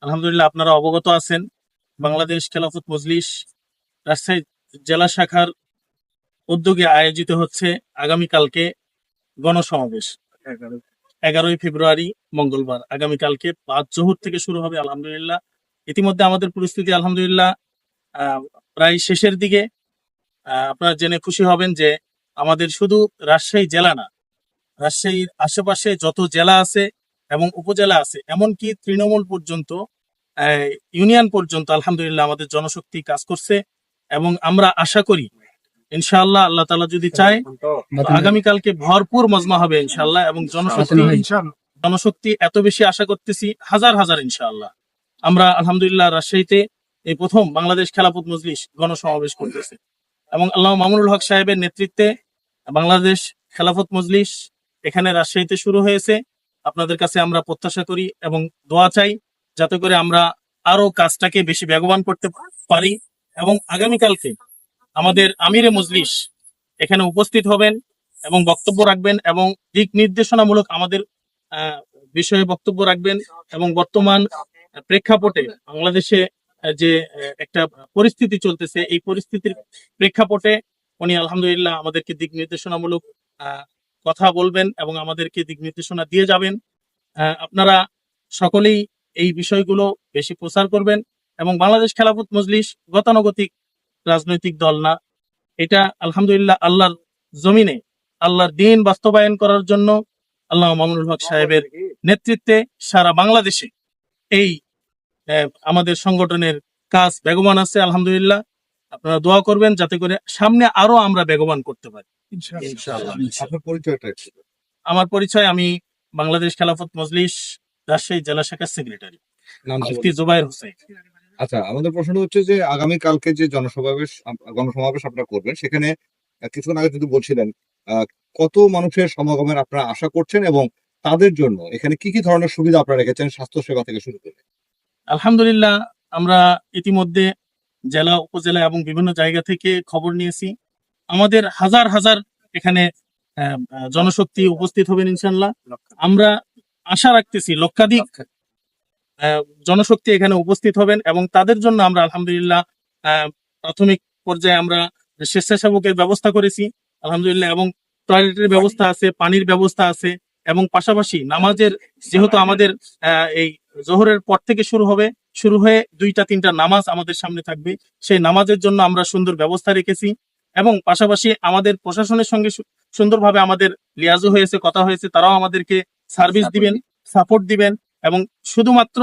আলহামদুলিল্লাহ আপনারা অবগত আছেন, বাংলাদেশ খেলাফত মজলিস রাজশাহী জেলা শাখার উদ্যোগে আয়োজিত হচ্ছে আগামীকালকে গণসমাবেশ। 11ই ফেব্রুয়ারি মঙ্গলবার আগামীকালকে 5 জোহর থেকে শুরু হবে। আলহামদুলিল্লাহ ইতিমধ্যে আমাদের পরিস্থিতি আলহামদুলিল্লাহ প্রায় শেষের দিকে। আপনারা জেনে খুশি হবেন যে আমাদের শুধু রাজশাহী জেলা না, রাজশাহীর আশেপাশে যত জেলা আছে এবং উপজেলা আছে, এমনকি তৃণমূল পর্যন্ত, ইউনিয়ন পর্যন্ত আলহামদুলিল্লাহ আমাদের জনশক্তি কাজ করছে। এবং আমরা আশা করি ইনশাআল্লাহ, আল্লাহ তাআলা যদি চায়, আগামীকালকে ভরপুর মজমা হবে ইনশাআল্লাহ। এবং জনশক্তি এত বেশি আশা করতেছি, হাজার হাজার ইনশাআল্লাহ। আমরা আলহামদুলিল্লাহ রাজশাহীতে এই প্রথম বাংলাদেশ খেলাফত মজলিস গণসমাবেশ করতেছে এবং আল্লামা মামুনুল হক সাহেবের নেতৃত্বে বাংলাদেশ খেলাফত মজলিস এখানে রাজশাহীতে শুরু হয়েছে। আপনাদের কাছে আমরা প্রত্যাশা করি এবং দোয়া চাই যাতে করে আমরা আরো কাজটাকে বেশি বেগবান করতে পারি। এবং আগামীকালকে আমাদের আমিরে মজলিস এখানে উপস্থিত হবেন এবং বক্তব্য রাখবেন এবং দিক নির্দেশনামূলক আমাদের বিষয়ে বক্তব্য রাখবেন। এবং বর্তমান প্রেক্ষাপটে বাংলাদেশে যে একটা পরিস্থিতি চলতেছে, এই পরিস্থিতির প্রেক্ষাপটে উনি আলহামদুলিল্লাহ আমাদেরকে দিক নির্দেশনামূলক কথা বলবেন এবং আমাদেরকে দিক নির্দেশনা দিয়ে যাবেন। আপনারা সকলেই এই বিষয়গুলো বেশি প্রচার করবেন। এবং বাংলাদেশ খেলাফত মজলিস গতানুগতিক রাজনৈতিক দল না, এটা আলহামদুলিল্লাহ আল্লাহর জমিনে আল্লাহর দ্বীন বাস্তবায়ন করার জন্য আল্লামা মামুনুল হক সাহেবের নেতৃত্বে সারা বাংলাদেশে এই আমাদের সংগঠনের কাজ বেগবান আছে আলহামদুলিল্লাহ। আপনারা দোয়া করবেন যাতে করে সামনে আরো আমরা বেগবান করতে পারি ইনশাআল্লাহ। আপনার পরিচয়টা কি? আমার পরিচয়, আমি বাংলাদেশ খেলাফত মজলিস রাজশাহী জেলা শাখার সেক্রেটারি মুফতি জুবায়ের হোসেন। আচ্ছা, আমাদের প্রশ্ন হচ্ছে যে আগামী কালকে যে গণসমাবেশ আপনারা করবেন, সেখানে কিছুক্ষণ আগে যদি বলছিলেন কত মানুষের সমাগমের আপনারা আশা করছেন এবং তাদের জন্য এখানে কি কি ধরনের সুবিধা আপনারা রেখেছেন স্বাস্থ্য সেবা থেকে শুরু করে? আলহামদুলিল্লাহ আমরা ইতিমধ্যে জেলা উপজেলা এবং বিভিন্ন জায়গা থেকে খবর নিয়েছি, আমাদের হাজার হাজার এখানে জনশক্তি উপস্থিত হবেন ইনশাআল্লাহ। আমরা আশা রাখতেছি লক্ষাধিক জনশক্তি এখানে উপস্থিত হবেন এবং তাদের জন্য আমরা আলহামদুলিল্লাহ প্রাথমিক পর্যায়ে আমরা স্বেচ্ছাসেবকের ব্যবস্থা করেছি আলহামদুলিল্লাহ। এবং টয়লেটের ব্যবস্থা আছে, পানির ব্যবস্থা আছে এবং পাশাপাশি নামাজের, যেহেতু আমাদের এই জোহরের পর থেকে শুরু হয়ে 2-3টা নামাজ আমাদের সামনে থাকবে, সেই নামাজের জন্য আমরা সুন্দর ব্যবস্থা রেখেছি। এবং পাশাপাশি আমাদের প্রশাসনের সঙ্গে সুন্দরভাবে আমাদের লিয়াজও হয়েছে, কথা হয়েছে, তারাও আমাদেরকে সার্ভিস দিবেন, সাপোর্ট দিবেন। এবং শুধুমাত্র